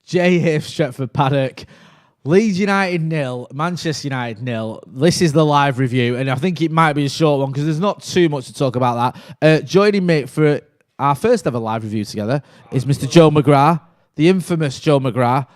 Jay Hiff, Stretford, Paddock. Leeds United 0, Manchester United 0. This is the live review, and I think it might be a short one because there's not too much to talk about that. Joining me for our first ever live review together is Mr. Joe McGrath, the infamous Joe McGrath.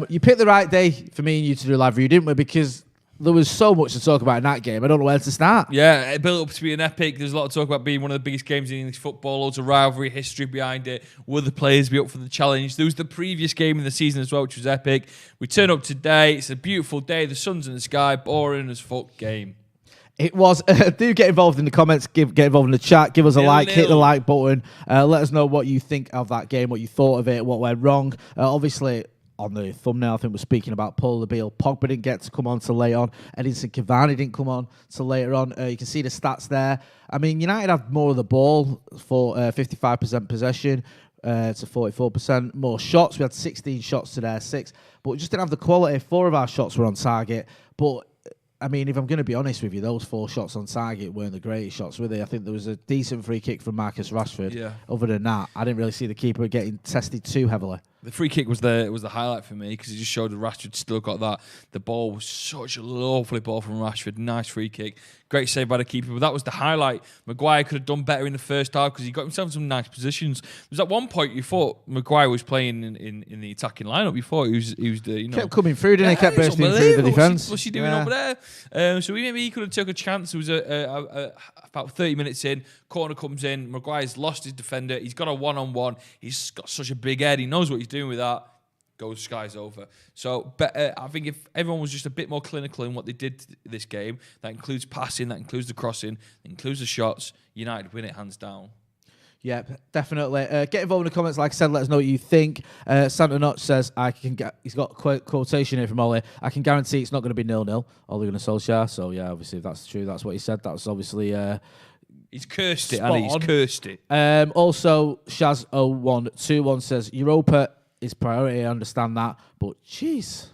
You picked the right day for me and you to do a live review, didn't we? Because there was so much to talk about in that game. I don't know where to start. Yeah, it built up to be an epic. There's a lot to talk about being one of the biggest games in English football. Loads of rivalry, history behind it. Will the players be up for the challenge? There was the previous game in the season as well, which was epic. We turn up today. It's a beautiful day. The sun's in the sky. Boring as fuck game. It was. Do get involved in the comments. Get involved in the chat. Give us a like. Hit the like button. Let us know what you think of that game, what you thought of it, what went wrong. Obviously, on the thumbnail, I think we're speaking about Paul the Beal. Pogba didn't get to come on till later on. Edinson Cavani didn't come on till later on. You can see the stats there. I mean, United had more of the ball for 55% possession to 44%. More shots. We had 16 shots to their 6. But we just didn't have the quality. 4 of our shots were on target. But I mean, if I'm going to be honest with you, those 4 shots on target weren't the greatest shots, were they? I think there was a decent free kick from Marcus Rashford. Yeah. Other than that, I didn't really see the keeper getting tested too heavily. The free kick was the highlight for me because it just showed that Rashford still got that. The ball was such a lovely ball from Rashford. Nice free kick. Great save by the keeper. But that was the highlight. Maguire could have done better in the first half because he got himself in some nice positions. There was at one point you thought Maguire was playing in the attacking lineup. You thought he was the kept coming through, didn't he? Kept bursting through the defence. What's he doing over there? So maybe he could have took a chance. It was about 30 minutes in. Corner comes in. Maguire's lost his defender. He's got a one-on-one. He's got such a big head. He knows what he's doing with that. Goes skies over. So I think if everyone was just a bit more clinical in what they did this game, that includes passing, that includes the crossing, that includes the shots, United win it hands down. Yeah, definitely. Get involved in the comments. Like I said, let us know what you think. Santa Notch says, he's got a quotation here from Ollie. I can guarantee it's not going to be 0-0. Ole Gunnar Solskjaer. So, yeah, obviously, if that's true, that's what he said. That's obviously... he's cursed it, and he's cursed it. Also, Shaz0121 says, Europa is priority. I understand that. But, jeez.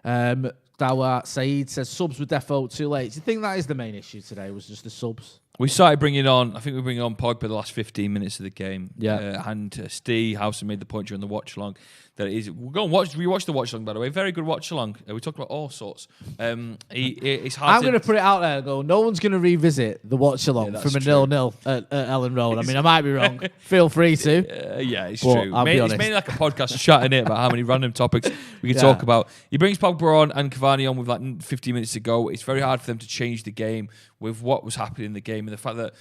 Dawa Saeed says, subs were defo too late. Do you think that is the main issue today, was just the subs? We started bringing on, I think we bring on Pogba the last 15 minutes of the game. Yeah. And Steve Housen made the point during the watch along that it is. We're going to rewatch the watch along, by the way. Very good watch along. We talked about all sorts. It's hard. I'm going to put it out there and go, no one's going to revisit the watch along from a 0-0 at Ellen Road. I mean, I might be wrong. Feel free to. Yeah, it's true. It's mainly like a podcast chatting it about how many random topics we can talk about. He brings Pogba on and Cavani on with like 15 minutes to go. It's very hard for them to change the game with what was happening in the game and the fact that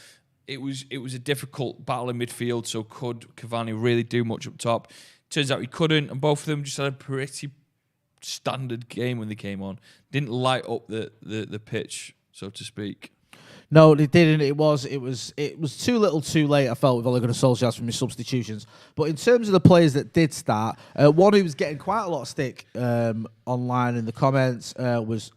it was a difficult battle in midfield. So could Cavani really do much up top? Turns out he couldn't, and both of them just had a pretty standard game when they came on. Didn't light up the pitch, so to speak. No, they didn't. It was too little, too late. I felt with Ole Gunnar Solskjaer from his substitutions. But in terms of the players that did start, one who was getting quite a lot of stick online in the comments was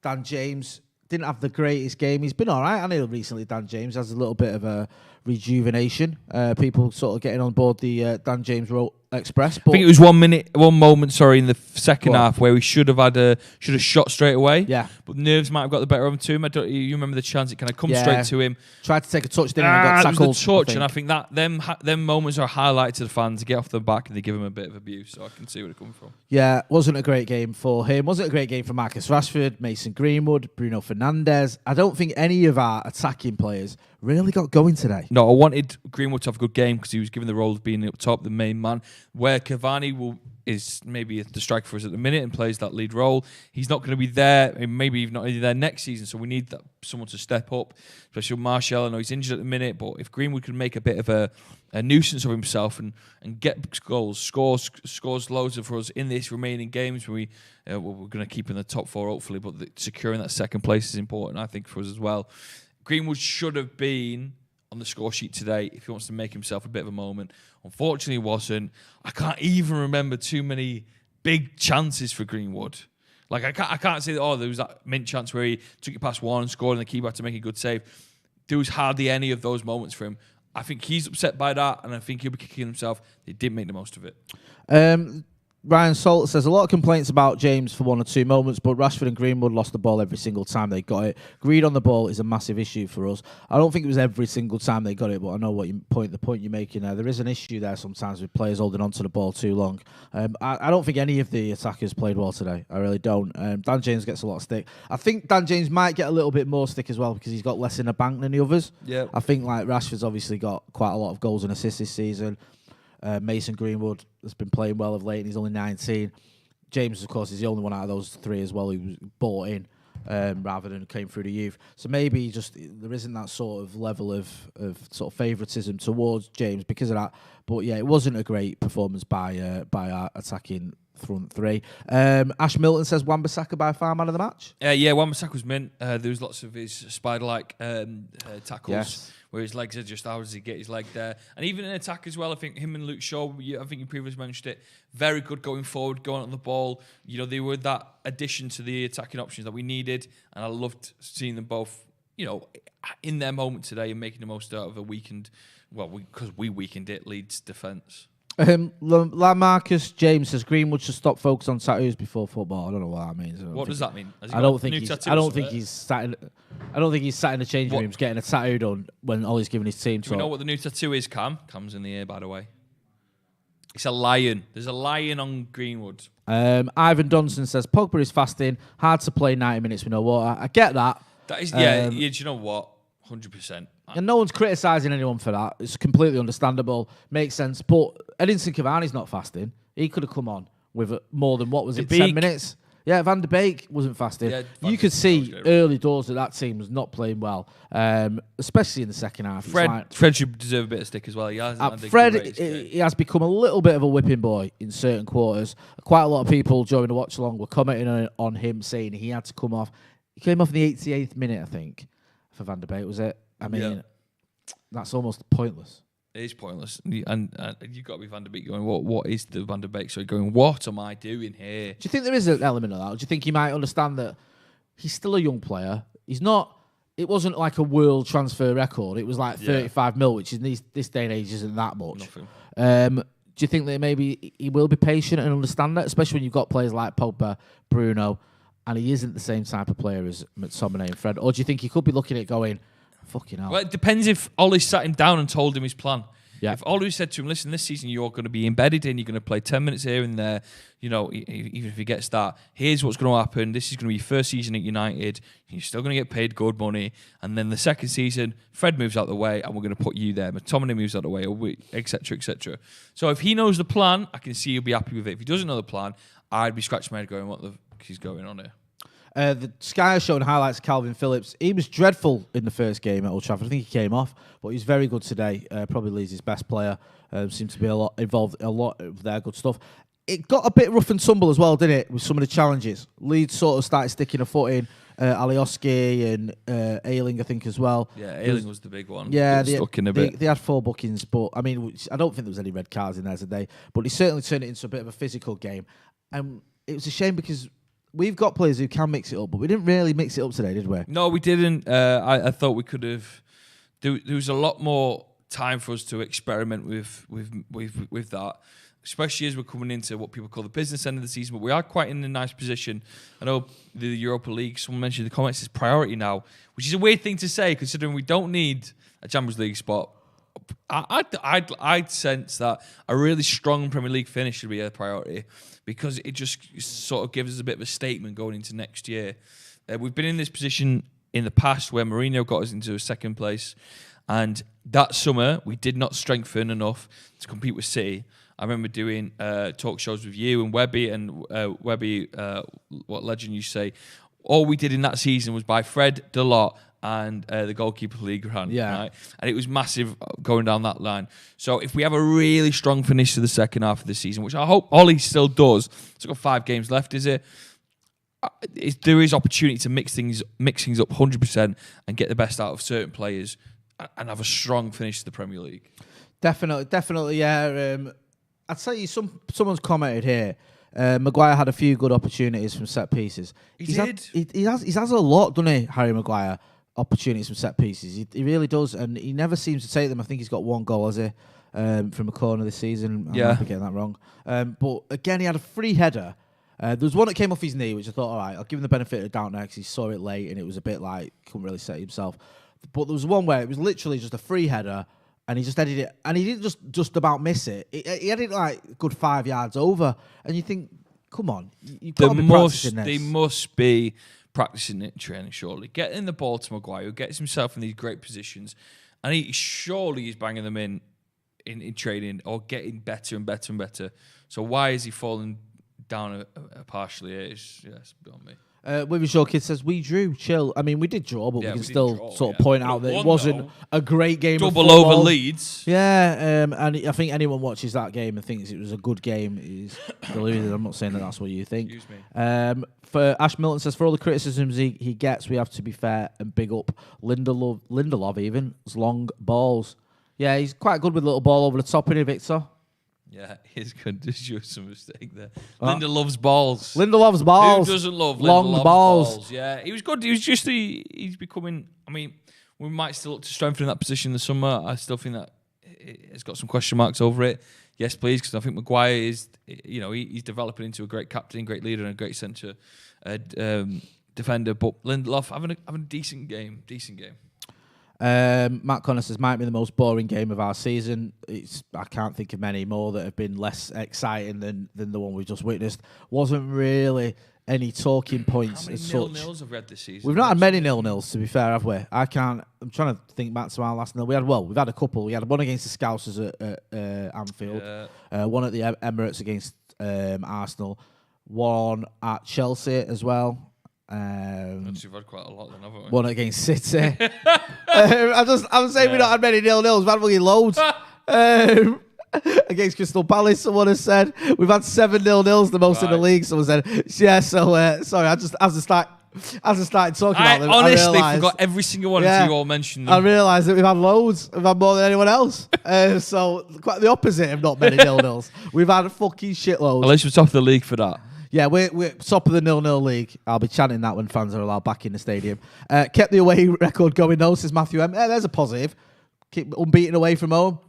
Dan James. Didn't have the greatest game. He's been all right, hasn't he, recently, Dan James? Has a little bit of a rejuvenation. People sort of getting on board the Dan James Express. But I think it was 1 moment, in the second half where we should have shot straight away. Yeah. But nerves might have got the better of him. You remember the chance? It kind of come straight to him. Tried to take a touch, didn't he? Got tackled. It was the touch, and I think that them moments are highlighted to the fans to get off the back and they give him a bit of abuse. So I can see where it comes from. Yeah, wasn't a great game for him. Wasn't a great game for Marcus Rashford, Mason Greenwood, Bruno Fernandes. I don't think any of our attacking players really got going today. No, I wanted Greenwood to have a good game because he was given the role of being up top, the main man, where Cavani is maybe the striker for us at the minute and plays that lead role. He's not going to be there, and maybe even not there next season, so we need someone to step up, especially Martial. I know he's injured at the minute, but if Greenwood could make a bit of a nuisance of himself and get goals, scores loads for us in this remaining games, we're going to keep in the top 4 hopefully, but securing that second place is important, I think, for us as well. Greenwood should have been on the score sheet today if he wants to make himself a bit of a moment. Unfortunately, he wasn't. I can't even remember too many big chances for Greenwood. Like, I can't say that, there was that mint chance where he took it past one and scored and the keeper had to make a good save. There was hardly any of those moments for him. I think he's upset by that, and I think he'll be kicking himself. They didn't make the most of it. Ryan Salt says a lot of complaints about James for 1 or 2 moments, but Rashford and Greenwood lost the ball every single time they got it. Greed on the ball is a massive issue for us. I don't think it was every single time they got it, but I know what the point you're making there. There is an issue there sometimes with players holding on to the ball too long. I don't think any of the attackers played well today. I really don't. Dan James gets a lot of stick. I think Dan James might get a little bit more stick as well because he's got less in the bank than the others. Yeah. I think like Rashford's obviously got quite a lot of goals and assists this season. Mason Greenwood has been playing well of late and he's only 19. James, of course, is the only one out of those 3 as well who was bought in rather than came through the youth. So maybe just there isn't that sort of level of sort of favouritism towards James because of that. But yeah, it wasn't a great performance by our attacking front 3. Ash Milton says Wan-Bissaka by far man of the match. Yeah, Wan-Bissaka was mint. There was lots of his spider-like tackles. Yes. Where his legs are just, how does he get his leg there? And even in attack as well, I think him and Luke Shaw, I think you previously mentioned it, very good going forward, going on the ball. You know, they were that addition to the attacking options that we needed. And I loved seeing them both, you know, in their moment today and making the most out of a weakened, well, because we weakened it, Leeds defence. Marcus James says Greenwood should stop focus on tattoos before football. I don't know what that means. What does that mean? I don't think he's sat in the changing rooms getting a tattoo done when Ollie's giving his team. Do you know what the new tattoo is, Cam? Cam's in the air, by the way. It's a lion. There's a lion on Greenwood. Ivan Dunson says Pogba is fasting. Hard to play 90 minutes with no water. I get that. That is, yeah. Do you know what? 100%. And no one's criticising anyone for that. It's completely understandable. Makes sense. But Edinson Cavani's not fasting. He could have come on with more than, what was it, 10 minutes? Yeah, Van der Beek wasn't fasting. Yeah, you could see early doors that team was not playing well, especially in the second half. Fred should deserve a bit of stick as well. He has he has become a little bit of a whipping boy in certain quarters. Quite a lot of people during the watch-along were commenting on him, saying he had to come off. He came off in the 88th minute, I think, for Van der Beek, was it? I mean, that's almost pointless. It is pointless. And you've got to be Van der Beek going, what is the Van der Beek? So going, what am I doing here? Do you think there is an element of that? Or do you think he might understand that he's still a young player? He's not... It wasn't like a world transfer record. It was like 35 mil, which in this day and age isn't that much. Nothing. Do you think that maybe he will be patient and understand that, especially when you've got players like Pogba, Bruno, and he isn't the same type of player as McTominay and Fred? Or do you think he could be looking at going... Fucking hell. Well, it depends if Ollie sat him down and told him his plan. Yeah. If Ollie said to him, listen, this season you're going to be embedded in, you're going to play 10 minutes here and there, you know, even if he gets that, here's what's going to happen. This is going to be your first season at United. You're still going to get paid good money. And then the second season, Fred moves out the way and we're going to put you there. McTominay moves out the way, etc., etc. So if he knows the plan, I can see he'll be happy with it. If he doesn't know the plan, I'd be scratching my head going, what the fuck is going on here? The Sky are showing highlights of Calvin Phillips. He was dreadful in the first game at Old Trafford. I think he came off, but he's very good today. Probably Leeds' his best player. Seems to be involved a lot of their good stuff. It got a bit rough and tumble as well, didn't it, with some of the challenges? Leeds sort of started sticking a foot in. Alioski and Ayling, I think, as well. Yeah, Ayling was the big one. Yeah, they had 4 bookings, but I mean, I don't think there was any red cards in there today. But he certainly turned it into a bit of a physical game. And it was a shame because we've got players who can mix it up, but we didn't really mix it up today, did we? No, we didn't. I thought we could have. There was a lot more time for us to experiment with that, especially as we're coming into what people call the business end of the season. But we are quite in a nice position. I know the Europa League, someone mentioned in the comments, is priority now, which is a weird thing to say considering we don't need a Champions League spot. I'd sense that a really strong Premier League finish should be a priority because it just sort of gives us a bit of a statement going into next year. We've been in this position in the past where Mourinho got us into a second place, and that summer we did not strengthen enough to compete with City. I remember doing talk shows with you and Webby, what legend you say. All we did in that season was buy Fred, Delort, and the goalkeeper league run. Yeah. Right? And it was massive going down that line. So if we have a really strong finish to the second half of the season, which I hope Ollie still does, it's got 5 games left, is it? There is opportunity to mix things up 100% and get the best out of certain players and have a strong finish to the Premier League. Definitely, yeah. I'd say someone's commented here. Maguire had a few good opportunities from set pieces. He has a lot, doesn't he, Harry Maguire? Opportunities from set pieces. He really does, and he never seems to take them. I think he's got 1 goal, has he? from a corner this season. I Yeah. might be getting that wrong. But again, he had a free header. There was one that came off his knee, which I thought, all right, I'll give him the benefit of the doubt now because he saw it late and it was a bit like, couldn't really set himself. But there was one where it was literally just a free header and he just headed it, and he didn't just about miss it. He had it like a good 5 yards over, and you think, come on, you've got to be practicing this. They must be practicing it, training, surely. Getting the ball to Maguire, who gets himself in these great positions, and he's banging them in training or getting better and better and better. So why is he falling down partially? It's beyond me. Women's Show Kid says, we drew, chill. I mean, we did draw, but we can still sort of point out that it wasn't a great game. Double over Leeds. Yeah, and I think anyone watches that game and thinks it was a good game is deluded. I'm not saying that that's what you think. Excuse me. For Ash Milton says, for all the criticisms he gets, we have to be fair and big up Lindelof even. It's long balls. Yeah, he's quite good with a little ball over the top, isn't he, Victor? Yeah, he's good. Just show some mistake there. Linda loves balls. Linda loves balls. Who doesn't love long Linda balls? Yeah, he was good. He was just he's becoming. I mean, we might still look to strengthen that position in the summer. I still think that it's got some question marks over it. Yes, please, because I think Maguire is. He's developing into a great captain, great leader, and a great centre defender. But Lindelof having a decent game. Matt Connor says, might be the most boring game of our season. I can't think of many more that have been less exciting than the one we just witnessed. Wasn't really any talking points as such. How many nil-nils have we had this season? We've not had many nil-nils, to be fair, have we? I'm trying to think back to our last nil. We've had a couple. We had one against the Scousers at Anfield, one at the Emirates against Arsenal, one at Chelsea as well. We've had quite a lot then, haven't we? One against City. I'm saying we've not had many nil-nils. We've had fucking loads. Against Crystal Palace, someone has said. We've had 7 nil-nils, the most in the league. Someone said, yeah, so, sorry, as I started talking about them, honestly forgot every single one until you all mentioned them. I realised that we've had loads. We've had more than anyone else. So, quite the opposite of not many nil-nils. We've had fucking shitloads. At least we're top of the league for that. Yeah, we're top of the 0-0 league. I'll be chanting that when fans are allowed back in the stadium. Kept the away record going though, says Matthew M. There's a positive. Keep unbeaten away from home.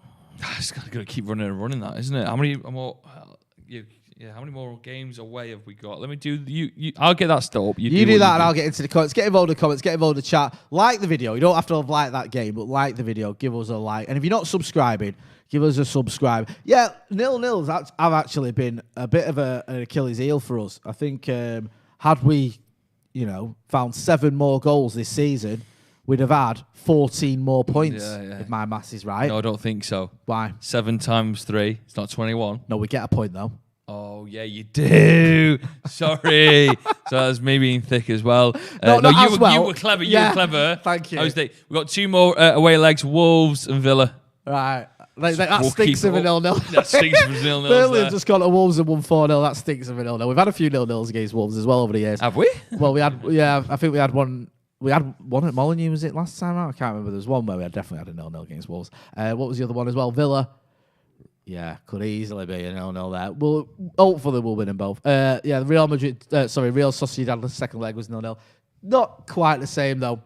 It's got to keep running that, isn't it? How many more? How many more games away have we got? Let me do you. I'll get that still up. You do that, and I'll get into the comments. Get involved in the comments. Get involved in the chat. Like the video. You don't have to have liked that game, but like the video. Give us a like, and if you're not subscribing, give us a subscribe. Yeah, nil-nils have actually been a bit of an Achilles heel for us. I think had we, found 7 more goals this season, we'd have had 14 more points, if my maths is right. No, I don't think so. Why? 7 times 3. It's not 21. No, we get a point, though. Oh, yeah, you do. Sorry. So that's me being thick as well. You were clever. You were clever. Thank you. I was thick. We've got 2 more away legs, Wolves and Villa. Right. That stinks of a 0-0. That stinks of a 0-0. Burnley have just gone to Wolves and won 4-0. That stinks of a 0-0. We've had a few 0-0s against Wolves as well over the years. Have we? Well, I think we had one. We had one at Molineux, was it last time out? I can't remember. There was one where we definitely had a 0-0 against Wolves. What was the other one as well? Villa. Yeah, could easily be a 0-0 there. Well, hopefully we'll win them both. Real Sociedad, the second leg was 0-0. Not quite the same, though.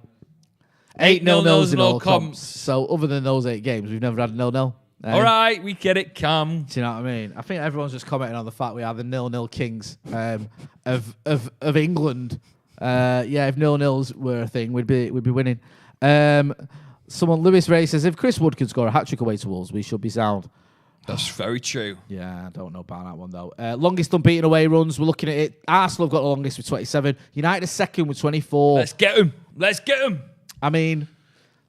8 0-0s in all comps. So other than those 8 games, we've never had a 0-0. All right, we get it, Cam. Do you know what I mean? I think everyone's just commenting on the fact we are the 0-0 kings of England. If 0-0s were a thing, we'd be winning. Lewis Ray says, if Chris Wood can score a hat-trick away to Wolves, we should be sound. That's very true. Yeah, I don't know about that one, though. Longest unbeaten away runs, we're looking at it. Arsenal have got the longest with 27. United is second with 24. Let's get them. I mean...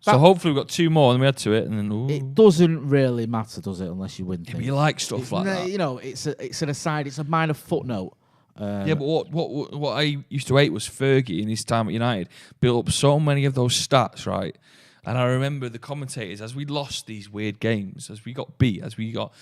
So hopefully we've got 2 more and we add to it. And then it doesn't really matter, does it, unless you win things. But you like stuff like that. It's an aside. It's a minor footnote. But what I used to hate was Fergie in his time at United built up so many of those stats, right? And I remember the commentators, as we lost these weird games, as we got beat, as we got,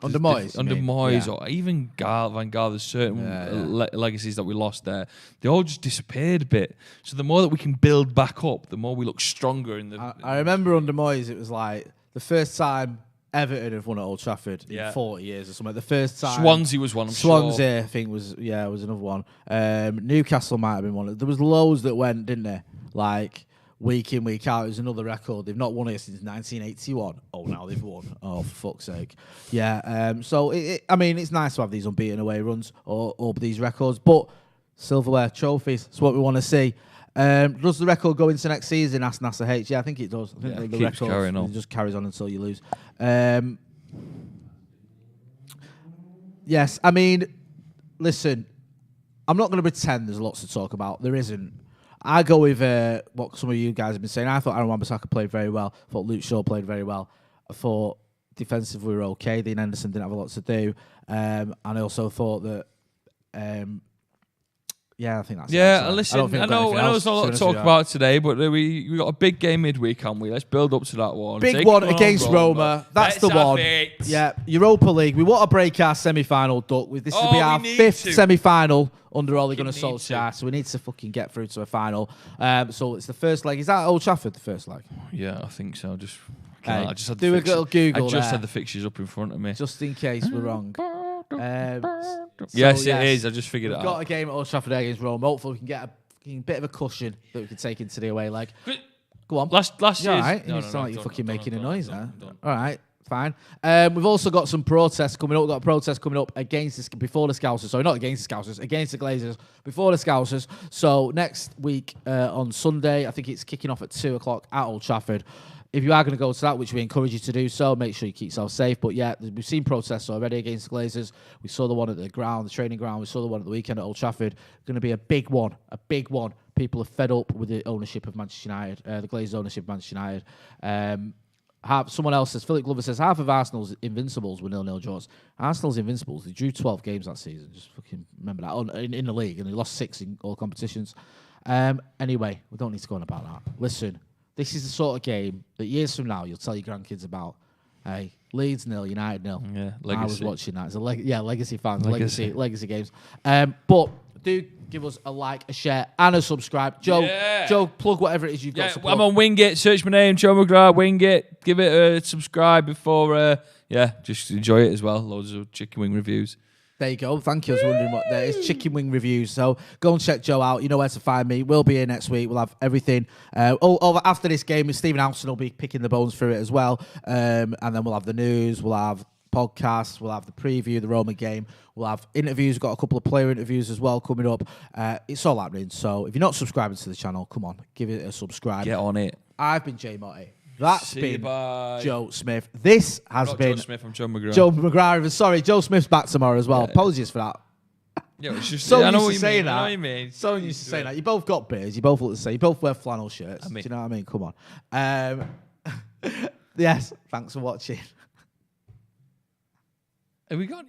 under Moyes, or even Van Gaal, there's certain legacies that we lost there. They all just disappeared a bit. So the more that we can build back up, the more we look stronger. I remember under Moyes, it was like the first time Everton have won at Old Trafford in 40 years or something. The first time Swansea was one. Swansea, I think, was another one. Newcastle might have been one. There was loads that went, didn't there? Like week in, week out. It was another record. They've not won it since 1981. Oh, now they've won. Oh, for fuck's sake. Yeah. So, I mean, it's nice to have these unbeaten away runs or these records, but silverware, trophies, that's what we want to see. Does the record go into next season? Ask NASA H. Yeah, I think it does. I think it the keeps record carrying on. It just carries on until you lose. Yes, I mean, listen, I'm not going to pretend there's lots to talk about. There isn't. I go with what some of you guys have been saying. I thought Aaron Wan-Bissaka played very well. I thought Luke Shaw played very well. I thought defensively we were okay. Dean Henderson didn't have a lot to do. And I also thought that... yeah, I think that's it. Listen, I know there's not a lot to talk about today, but we got a big game midweek, haven't we? Let's build up to that one. Big one against Roma. That's the one. Yeah, Europa League. We want to break our semi-final duck. This will be our 5th semi-final under Ole Gunnar Solskjaer, so we need to fucking get through to a final. So it's the first leg. Is that Old Trafford, the first leg? Yeah, I think so. I just had a little Google. I just had the fixtures up in front of me, just in case we're wrong. Yes, it is. I just figured it out. We've got a game at Old Trafford against Roma. Hopefully, we can get a bit of a cushion that we can take into the away leg. Go on. Last year. All right. You sound like you're fucking making a noise there. All right. Fine. We've also got some protests coming up. We've got a protest coming up before the Scousers. Sorry, not against the Scousers, against the Glazers, before the Scousers. So next week on Sunday, I think it's kicking off at 2 o'clock at Old Trafford. If you are going to go to that, which we encourage you to do so, make sure you keep yourself safe. But yeah, we've seen protests already against the Glazers. We saw the one at the training ground. We saw the one at the weekend at Old Trafford. Going to be a big one. People are fed up with the ownership of Manchester United, the Glazers' ownership of Manchester United. Someone else says, Philip Glover says, half of Arsenal's invincibles were 0-0 draws. Arsenal's invincibles, they drew 12 games that season. Just fucking remember that. In the league, and they lost 6 in all competitions. Anyway, we don't need to go on about that. Listen. This is the sort of game that years from now you'll tell your grandkids about. Hey, Leeds 0, United 0. Yeah, legacy. I was watching that. It's legacy fans, legacy games. But do give us a like, a share, and a subscribe. Joe, plug whatever it is you've got to plug. I'm on Wing It. Search my name, Joe McGrath. Wing It. Give it a subscribe before. Just enjoy it as well. Loads of chicken wing reviews. There you go. Thank you. I was wondering what there is. Chicken wing reviews. So go and check Joe out. You know where to find me. We'll be here next week. We'll have everything. After this game, Stephen Alston will be picking the bones through it as well. And then we'll have the news. We'll have podcasts. We'll have the preview, the Roma game. We'll have interviews. We've got a couple of player interviews as well coming up. It's all happening. So if you're not subscribing to the channel, come on. Give it a subscribe. Get on it. I've been Jay Motti. That's been bye. Joe Smith. This has been Joe Smith. I'm Joe McGrath. Joe McGrath. Sorry, Joe Smith's back tomorrow as well. Yeah. Apologies for that. Yeah, it's just so I know used to saying that. I know what you mean. So used to saying that. You both got beards. You both look the same. You both wear flannel shirts. Do you know what I mean? Come on. Yes. Thanks for watching. Have we got?